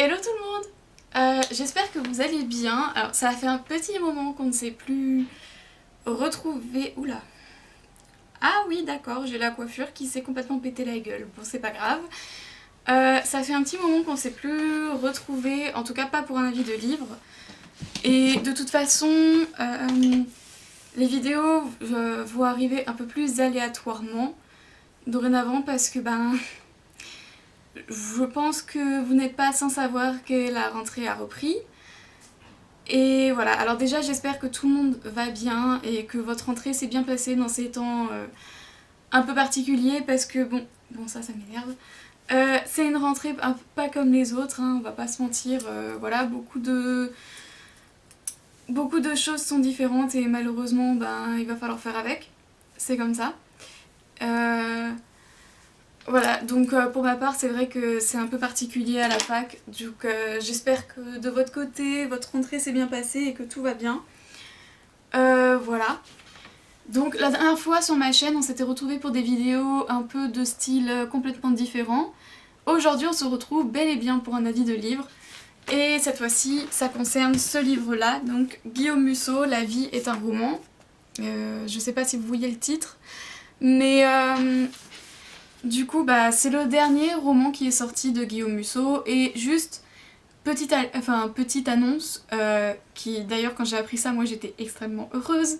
Hello tout le monde. J'espère que vous allez bien. Alors ça a fait un petit moment qu'on ne s'est plus retrouvé. Oula. Ah oui d'accord, j'ai la coiffure qui s'est complètement pété la gueule. Bon c'est pas grave. Ça fait un petit moment qu'on ne s'est plus retrouvé, en tout cas pas pour un avis de livre. Et de toute façon, les vidéos vont arriver un peu plus aléatoirement dorénavant parce que je pense que vous n'êtes pas sans savoir que la rentrée a repris. Et voilà, alors déjà j'espère que tout le monde va bien et que votre rentrée s'est bien passée dans ces temps un peu particuliers parce que bon ça m'énerve. C'est une rentrée pas comme les autres, hein, on va pas se mentir, voilà, beaucoup de choses sont différentes et malheureusement il va falloir faire avec, c'est comme ça. Voilà, donc pour ma part, c'est vrai que c'est un peu particulier à la fac. Donc j'espère que de votre côté, votre rentrée s'est bien passée et que tout va bien. Voilà. Donc la dernière fois sur ma chaîne, on s'était retrouvés pour des vidéos un peu de style complètement différent. Aujourd'hui, on se retrouve bel et bien pour un avis de livre. Et cette fois-ci, ça concerne ce livre-là, donc Guillaume Musso, La vie est un roman. Je sais pas si vous voyez le titre, mais du coup, c'est le dernier roman qui est sorti de Guillaume Musso, et juste petite annonce, qui d'ailleurs quand j'ai appris ça, moi j'étais extrêmement heureuse.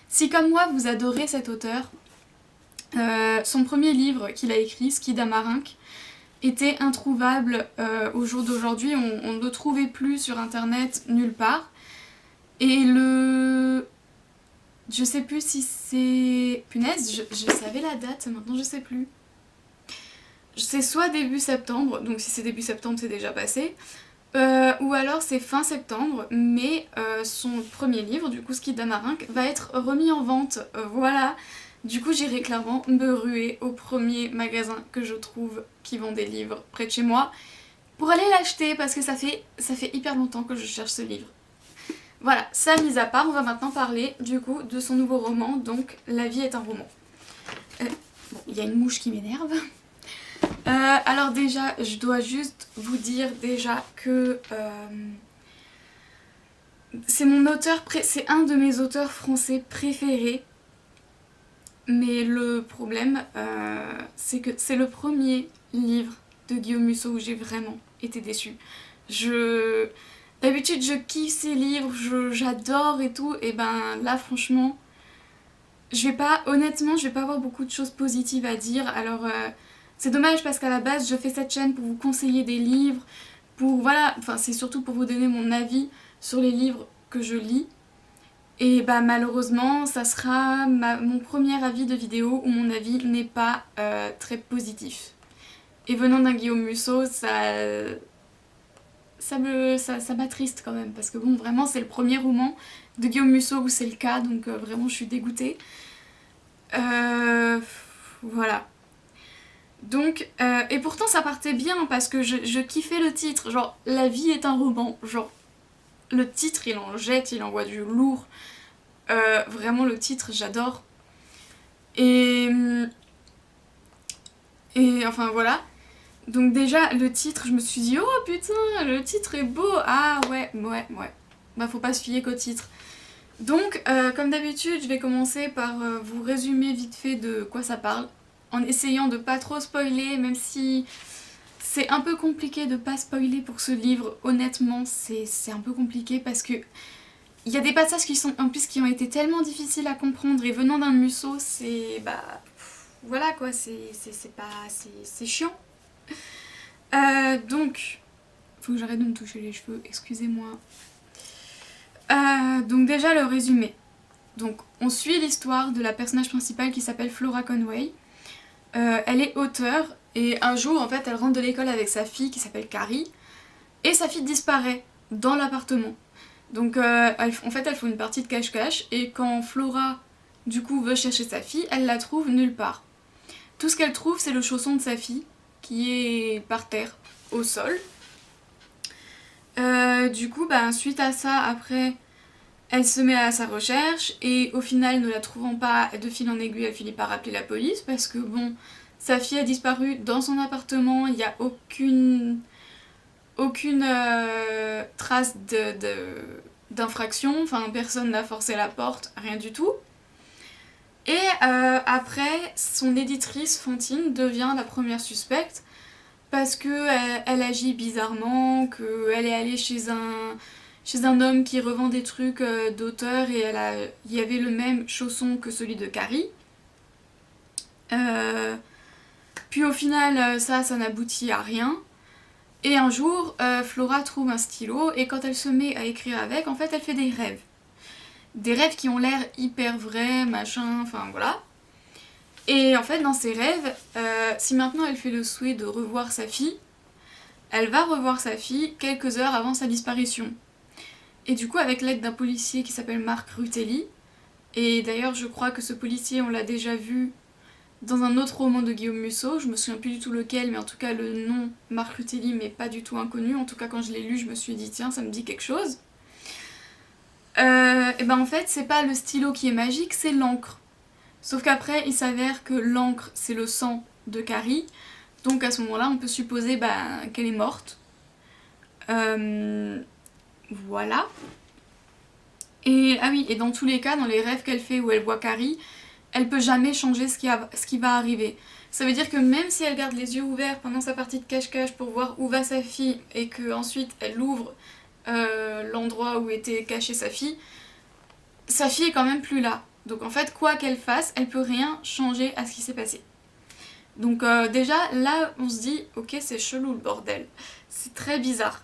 Si comme moi vous adorez cet auteur, son premier livre qu'il a écrit, Ski d'Amarinck, était introuvable au jour d'aujourd'hui, on ne le trouvait plus sur internet nulle part. Et je sais plus si c'est... Punaise, je savais la date, maintenant je sais plus. C'est soit début septembre, donc si c'est début septembre c'est déjà passé, ou alors c'est fin septembre, mais son premier livre, du coup Ski d'Amarinck, va être remis en vente, voilà. Du coup j'irai clairement me ruer au premier magasin que je trouve qui vend des livres près de chez moi, pour aller l'acheter, parce que ça fait hyper longtemps que je cherche ce livre. Voilà, ça mis à part, on va maintenant parler du coup de son nouveau roman, donc La vie est un roman. Bon, il y a une mouche qui m'énerve. Alors déjà, je dois juste vous dire déjà que c'est c'est un de mes auteurs français préférés. Mais le problème, c'est que c'est le premier livre de Guillaume Musso où j'ai vraiment été déçue. D'habitude, je kiffe ses livres, j'adore et tout, et là, franchement, honnêtement, je vais pas avoir beaucoup de choses positives à dire. Alors, c'est dommage parce qu'à la base, je fais cette chaîne pour vous conseiller des livres, c'est surtout pour vous donner mon avis sur les livres que je lis. Et malheureusement, ça sera mon premier avis de vidéo où mon avis n'est pas très positif. Et venant d'un Guillaume Musso, ça m'attriste quand même, parce que vraiment c'est le premier roman de Guillaume Musso où c'est le cas, donc vraiment je suis dégoûtée. Voilà. Donc, et pourtant ça partait bien, parce que je kiffais le titre, genre La vie est un roman, genre le titre il en jette, il envoie du lourd. Vraiment le titre j'adore. Et enfin voilà. Donc déjà le titre, je me suis dit oh putain le titre est beau. Ah ouais. Faut pas se fier qu'au titre. Donc comme d'habitude je vais commencer par vous résumer vite fait de quoi ça parle, en essayant de pas trop spoiler, même si c'est un peu compliqué de pas spoiler pour ce livre. Honnêtement c'est un peu compliqué parce que il y a des passages qui ont été tellement difficiles à comprendre, et venant d'un Musso, c'est... voilà quoi, c'est chiant. Donc, faut que j'arrête de me toucher les cheveux, excusez-moi. Donc déjà le résumé. Donc on suit l'histoire de la personnage principale qui s'appelle Flora Conway. Elle est auteure, et un jour en fait elle rentre de l'école avec sa fille qui s'appelle Carrie, et sa fille disparaît dans l'appartement. Donc elles font une partie de cache-cache, et quand Flora du coup veut chercher sa fille, elle la trouve nulle part. Tout ce qu'elle trouve c'est le chausson de sa fille qui est par terre, au sol. Du coup suite à ça, après elle se met à sa recherche, et au final ne la trouvant pas, de fil en aiguille elle finit par appeler la police, parce que sa fille a disparu dans son appartement, il n'y a aucune trace d'infraction, enfin personne n'a forcé la porte, rien du tout. Et après, son éditrice, Fantine, devient la première suspecte parce qu'elle elle agit bizarrement, qu'elle est allée chez un homme qui revend des trucs d'auteur et il y avait le même chausson que celui de Carrie. Puis au final, ça n'aboutit à rien. Et un jour, Flora trouve un stylo et quand elle se met à écrire avec, en fait, elle fait des rêves. Des rêves qui ont l'air hyper vrais, machin, enfin voilà. Et en fait, dans ses rêves, si maintenant elle fait le souhait de revoir sa fille, elle va revoir sa fille quelques heures avant sa disparition. Et du coup, avec l'aide d'un policier qui s'appelle Marc Rutelli, et d'ailleurs je crois que ce policier, on l'a déjà vu dans un autre roman de Guillaume Musso, je me souviens plus du tout lequel, mais en tout cas le nom Marc Rutelli m'est pas du tout inconnu, en tout cas quand je l'ai lu, je me suis dit tiens, ça me dit quelque chose. Et ben en fait, c'est pas le stylo qui est magique, c'est l'encre. Sauf qu'après, il s'avère que l'encre, c'est le sang de Carrie, donc à ce moment-là, on peut supposer qu'elle est morte. Voilà. Et ah oui, et dans tous les cas, dans les rêves qu'elle fait où elle voit Carrie, elle peut jamais changer ce qui va arriver. Ça veut dire que même si elle garde les yeux ouverts pendant sa partie de cache-cache pour voir où va sa fille et qu'ensuite elle ouvre l'endroit où était cachée sa fille est quand même plus là. Donc en fait, quoi qu'elle fasse, elle peut rien changer à ce qui s'est passé. Donc déjà, là, on se dit, ok, c'est chelou le bordel. C'est très bizarre.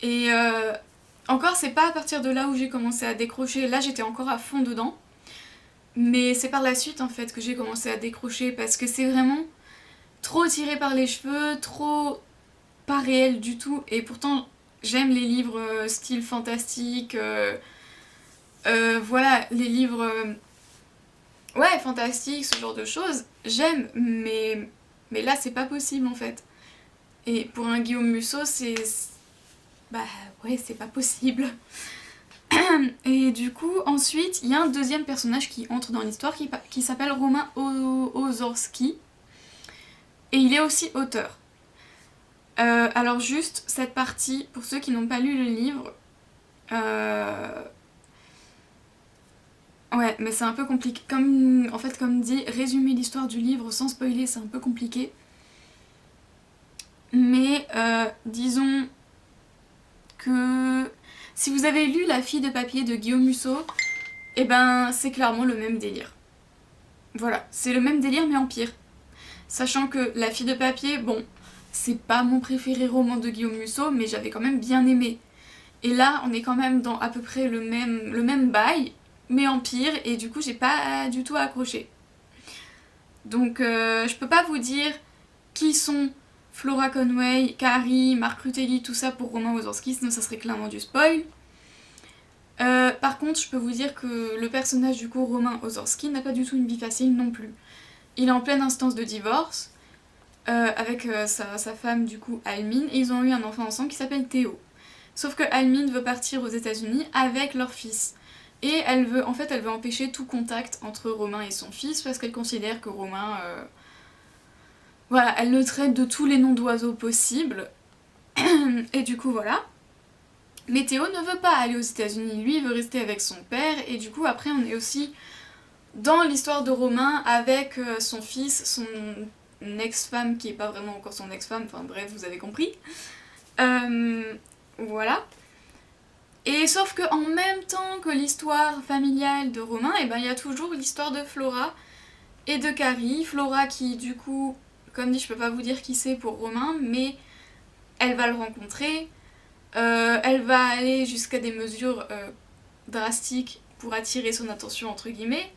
Et encore, c'est pas à partir de là où j'ai commencé à décrocher. Là, j'étais encore à fond dedans. Mais c'est par la suite, en fait, que j'ai commencé à décrocher. Parce que c'est vraiment trop tiré par les cheveux, trop pas réel du tout. Et pourtant, j'aime les livres style fantastique. Voilà, les livres... ouais, fantastique, ce genre de choses. J'aime, mais là, c'est pas possible, en fait. Et pour un Guillaume Musso, c'est... bah ouais, c'est pas possible. Et du coup, ensuite, il y a un deuxième personnage qui entre dans l'histoire qui s'appelle Romain Ozorski. Et il est aussi auteur. Alors juste, cette partie, pour ceux qui n'ont pas lu le livre... ouais, mais c'est un peu compliqué. Comme dit, résumer l'histoire du livre sans spoiler, c'est un peu compliqué. Mais disons que si vous avez lu La fille de papier de Guillaume Musso, eh ben c'est clairement le même délire. Voilà, c'est le même délire mais en pire. Sachant que La fille de papier, bon, c'est pas mon préféré roman de Guillaume Musso, mais j'avais quand même bien aimé. Et là, on est quand même dans à peu près le même bail, mais en pire, et du coup j'ai pas du tout accroché. Donc je peux pas vous dire qui sont Flora Conway, Carrie, Marc Rutelli, tout ça pour Romain Ozorski, sinon ça serait clairement du spoil. Par contre, je peux vous dire que le personnage du coup, Romain Ozorski, n'a pas du tout une vie facile non plus. Il est en pleine instance de divorce avec sa femme du coup, Almine, et ils ont eu un enfant ensemble qui s'appelle Théo. Sauf que Almine veut partir aux États-Unis avec leur fils. Et elle veut empêcher tout contact entre Romain et son fils parce qu'elle considère que Romain... voilà, elle le traite de tous les noms d'oiseaux possibles. Et du coup, voilà. Mais Théo ne veut pas aller aux États-Unis, lui il veut rester avec son père. Et du coup, après, on est aussi dans l'histoire de Romain avec son fils, son ex-femme qui est pas vraiment encore son ex-femme, enfin bref, vous avez compris. Voilà. Et sauf que en même temps que l'histoire familiale de Romain, et ben il y a toujours l'histoire de Flora et de Carrie. Flora qui du coup, comme dit, je peux pas vous dire qui c'est pour Romain, mais elle va le rencontrer. Elle va aller jusqu'à des mesures drastiques pour attirer son attention entre guillemets.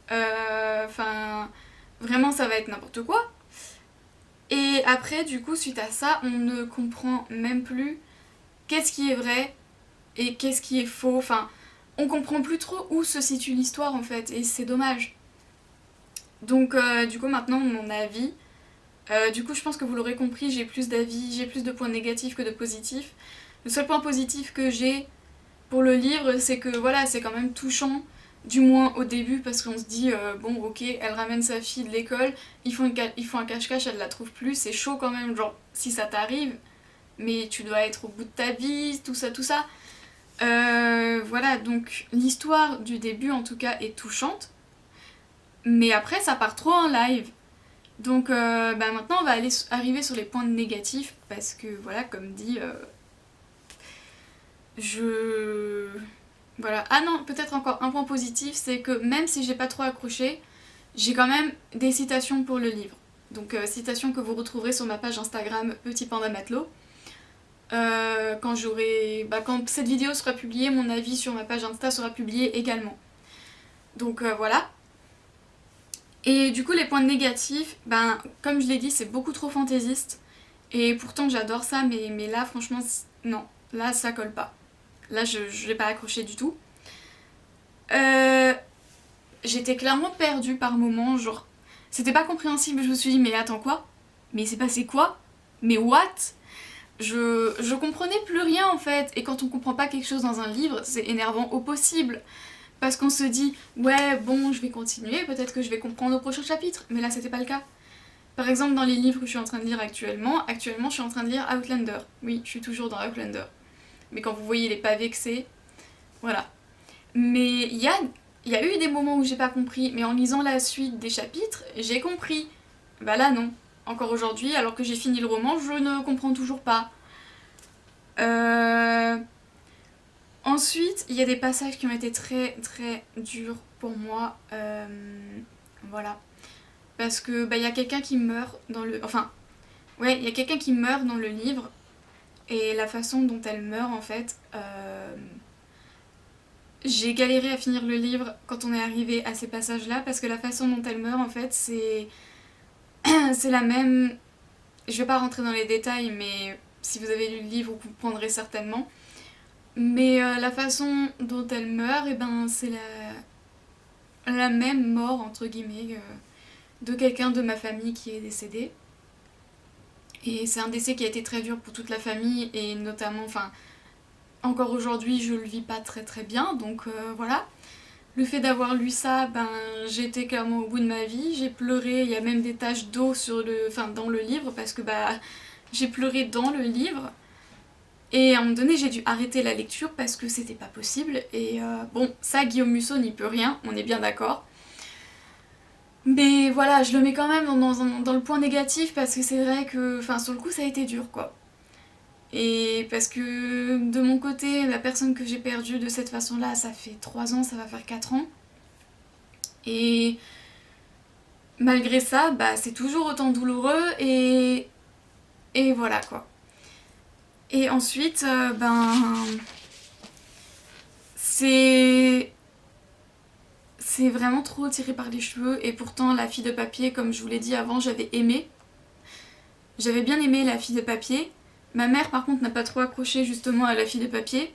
Enfin, vraiment ça va être n'importe quoi. Et après du coup suite à ça, on ne comprend même plus qu'est-ce qui est vrai et qu'est-ce qui est faux. Enfin, on comprend plus trop où se situe l'histoire en fait, et c'est dommage. Donc du coup maintenant mon avis, du coup je pense que vous l'aurez compris, j'ai plus d'avis, j'ai plus de points négatifs que de positifs. Le seul point positif que j'ai pour le livre, c'est que voilà, c'est quand même touchant, du moins au début, parce qu'on se dit bon ok, elle ramène sa fille de l'école, ils font un cache-cache, elle la trouve plus, c'est chaud quand même, genre si ça t'arrive, mais tu dois être au bout de ta vie, tout ça, tout ça. Voilà, donc l'histoire du début en tout cas est touchante, mais après ça part trop en live. Donc maintenant on va arriver sur les points négatifs, parce que voilà, comme dit, je... Voilà. Ah non, peut-être encore un point positif, c'est que même si j'ai pas trop accroché, j'ai quand même des citations pour le livre. Donc citations que vous retrouverez sur ma page Instagram Petit Panda Matelot. Quand cette vidéo sera publiée, mon avis sur ma page Insta sera publié également. Donc voilà. Et du coup les points négatifs, comme je l'ai dit, c'est beaucoup trop fantaisiste. Et pourtant j'adore ça, mais là franchement, non. Là ça colle pas. Là je l'ai pas accroché du tout. J'étais clairement perdue par moments, genre... C'était pas compréhensible, je me suis dit mais attends quoi? Mais il s'est passé quoi? Mais what? Je comprenais plus rien en fait, et quand on comprend pas quelque chose dans un livre, c'est énervant au possible. Parce qu'on se dit, ouais bon je vais continuer, peut-être que je vais comprendre au prochain chapitre, mais là c'était pas le cas. Par exemple dans les livres que je suis en train de lire actuellement je suis en train de lire Outlander. Oui, je suis toujours dans Outlander. Mais quand vous voyez les pavés que c'est, voilà. Mais il y a eu des moments où j'ai pas compris, mais en lisant la suite des chapitres, j'ai compris. Bah là non. Encore aujourd'hui, alors que j'ai fini le roman, je ne comprends toujours pas. Ensuite, il y a des passages qui ont été très très durs pour moi. Voilà. Parce que il y a quelqu'un qui meurt dans le... Enfin, ouais, il y a quelqu'un qui meurt dans le livre. Et la façon dont elle meurt, en fait... J'ai galéré à finir le livre quand on est arrivé à ces passages-là, parce que la façon dont elle meurt, en fait, c'est la même... Je vais pas rentrer dans les détails, mais si vous avez lu le livre, vous comprendrez certainement. Mais la façon dont elle meurt, c'est la même mort, entre guillemets, de quelqu'un de ma famille qui est décédé. Et c'est un décès qui a été très dur pour toute la famille, et notamment, encore aujourd'hui, je le vis pas très très bien, donc voilà. Le fait d'avoir lu ça, j'étais clairement au bout de ma vie, j'ai pleuré, il y a même des taches d'eau dans le livre, parce que j'ai pleuré dans le livre. Et à un moment donné, j'ai dû arrêter la lecture parce que c'était pas possible. Et bon, ça, Guillaume Musso n'y peut rien, on est bien d'accord. Mais voilà, je le mets quand même dans le point négatif, parce que c'est vrai que, sur le coup, ça a été dur, quoi. Et parce que de mon côté, la personne que j'ai perdue de cette façon-là, ça fait 3 ans, ça va faire 4 ans. Et malgré ça, c'est toujours autant douloureux, et voilà, quoi. Et ensuite, c'est vraiment trop tiré par les cheveux. Et pourtant, La fille de papier, comme je vous l'ai dit avant, j'avais aimé. J'avais bien aimé La fille de papier. Ma mère, par contre, n'a pas trop accroché justement à La fille de papier.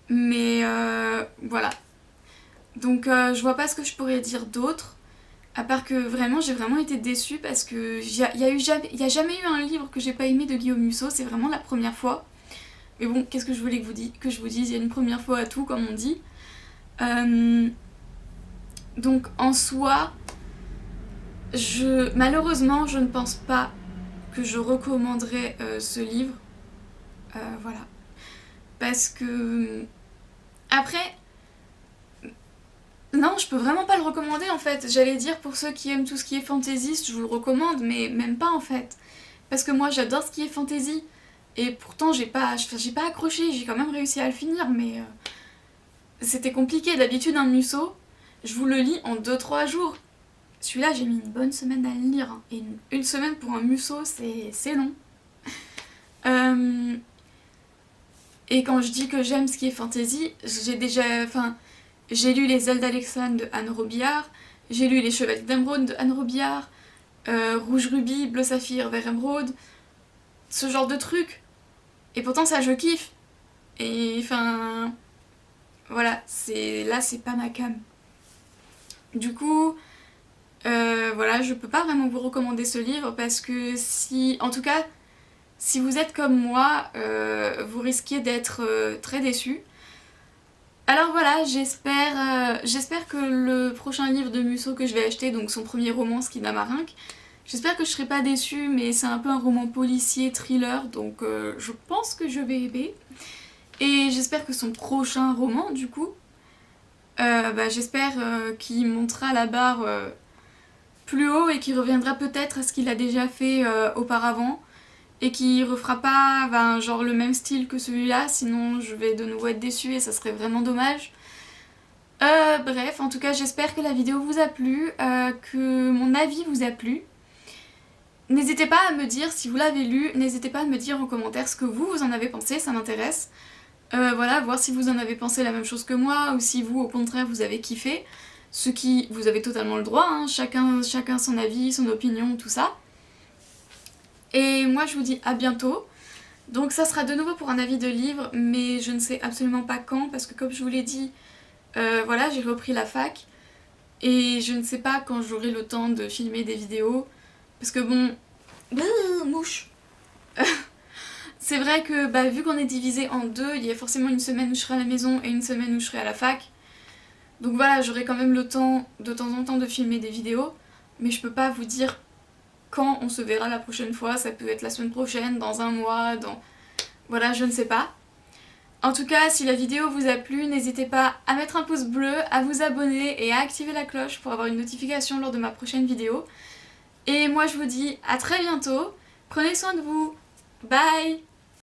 Mais voilà. Donc je vois pas ce que je pourrais dire d'autre. À part que vraiment, j'ai vraiment été déçue, parce que il y a jamais eu un livre que j'ai pas aimé de Guillaume Musso. C'est vraiment la première fois. Mais bon, qu'est-ce que je voulais que je vous dise? Il y a une première fois à tout, comme on dit. Donc en soi, malheureusement, je ne pense pas que je recommanderais ce livre. Voilà. Parce que... Après... Non, je peux vraiment pas le recommander en fait. J'allais dire, pour ceux qui aiment tout ce qui est fantaisiste, je vous le recommande, mais même pas en fait. Parce que moi j'adore ce qui est fantasy. Et pourtant j'ai pas accroché, j'ai quand même réussi à le finir, mais c'était compliqué. D'habitude un Musso, je vous le lis en 2-3 jours. Celui-là j'ai mis une bonne semaine à le lire, hein. Et une semaine pour un Musso, c'est long. Et quand je dis que j'aime ce qui est fantasy, j'ai lu Les ailes d'Alexandre de Anne Robillard, j'ai lu Les chevaliers d'émeraude de Anne Robillard, Rouge Rubis, Bleu Saphir, Vert Émeraude, ce genre de trucs. Et pourtant ça je kiffe. Et voilà, là c'est pas ma came. Du coup, voilà, je peux pas vraiment vous recommander ce livre, parce que en tout cas, si vous êtes comme moi, vous risquez d'être très déçus. Alors voilà, j'espère que le prochain livre de Musso que je vais acheter, donc son premier roman, Skidamarinck, J'espère que je serai pas déçue, mais c'est un peu un roman policier, thriller, donc je pense que je vais aimer. Et j'espère que son prochain roman, du coup, j'espère qu'il montera la barre plus haut et qu'il reviendra peut-être à ce qu'il a déjà fait auparavant. Et qu'il refera pas genre le même style que celui-là, sinon je vais de nouveau être déçue et ça serait vraiment dommage. Bref, en tout cas j'espère que la vidéo vous a plu, que mon avis vous a plu. N'hésitez pas à me dire si vous l'avez lu, n'hésitez pas à me dire en commentaire ce que vous en avez pensé, ça m'intéresse. Voilà, voir si vous en avez pensé la même chose que moi, ou si vous au contraire vous avez kiffé. Ce qui, vous avez totalement le droit, hein, chacun son avis, son opinion, tout ça. Et moi je vous dis à bientôt. Donc ça sera de nouveau pour un avis de livre, mais je ne sais absolument pas quand, parce que comme je vous l'ai dit, voilà, j'ai repris la fac, et je ne sais pas quand j'aurai le temps de filmer des vidéos, parce que bon... mouche. C'est vrai que vu qu'on est divisé en deux, il y a forcément une semaine où je serai à la maison et une semaine où je serai à la fac. Donc voilà, j'aurai quand même le temps de temps en temps de filmer des vidéos, mais je peux pas vous dire quand on se verra la prochaine fois, ça peut être la semaine prochaine, dans un mois, dans... Voilà, je ne sais pas. En tout cas, si la vidéo vous a plu, n'hésitez pas à mettre un pouce bleu, à vous abonner et à activer la cloche pour avoir une notification lors de ma prochaine vidéo. Et moi je vous dis à très bientôt, prenez soin de vous, bye!